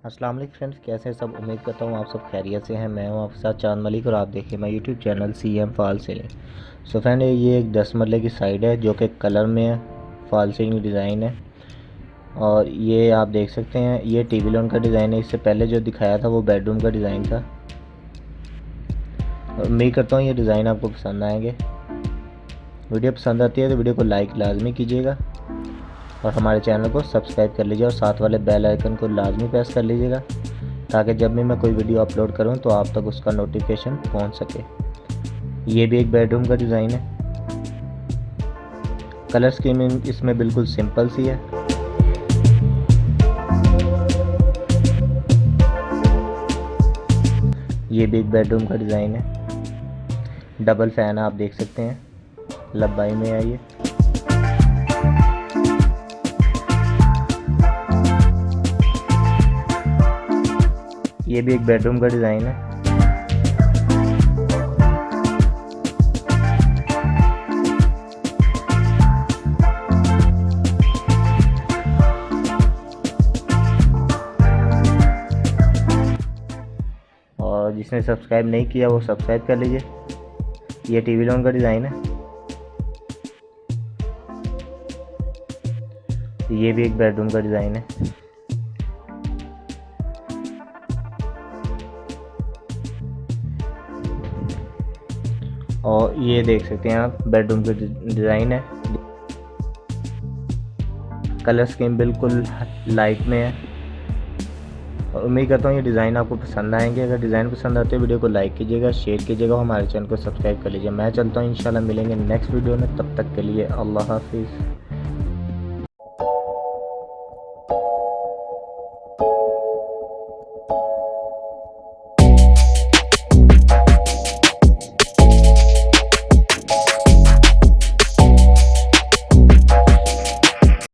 अस्सलाम वालेकुम फ्रेंड्स, कैसे हैं सब। उम्मीद करता हूँ आप सब खैरियत से हैं। मैं हूँ आपके साथ चांद मलिक और आप देखिए मैं YouTube channel CM fall ceiling. So friend, ये एक 10 मरले की साइड है जो कि कलर में है, फॉल सीलिंग डिज़ाइन है। और ये आप देख सकते हैं ये टीवी लॉन का डिज़ाइन है। इससे पहले जो दिखाया था वो बेडरूम का डिज़ाइन था। उम्मीद करता हूँ ये डिज़ाइन आपको पसंद आएंगे। वीडियो पसंद आती है तो वीडियो को लाइक लाजमी कीजिएगा और हमारे चैनल को सब्सक्राइब कर लीजिए और साथ वाले बेल आइकन को लाजमी प्रेस कर लीजिएगा ताकि जब भी मैं कोई वीडियो अपलोड करूं तो आप तक उसका नोटिफिकेशन पहुंच सके। ये भी एक बेडरूम का डिज़ाइन है। कलर स्कीम इसमें बिल्कुल सिंपल सी है। ये भी एक बेडरूम का डिज़ाइन है। डबल फैन आप देख सकते हैं, लंबाई में है ये भी एक बेडरूम का डिज़ाइन है। और जिसने सब्सक्राइब नहीं किया वो सब्सक्राइब कर लीजिए। ये टीवी लॉन का डिज़ाइन है। ये भी एक बेडरूम का डिज़ाइन है। और ये देख सकते हैं आप बेडरूम का डिज़ाइन है। कलर स्कीम बिल्कुल लाइट में है और उम्मीद करता हूँ ये डिज़ाइन आपको पसंद आएंगे। अगर डिज़ाइन पसंद आते हैं वीडियो को लाइक कीजिएगा, शेयर कीजिएगा और हमारे चैनल को सब्सक्राइब कर लीजिए। मैं चलता हूँ, इंशाल्लाह मिलेंगे नेक्स्ट वीडियो में। तब तक के लिए अल्लाह हाफिज़।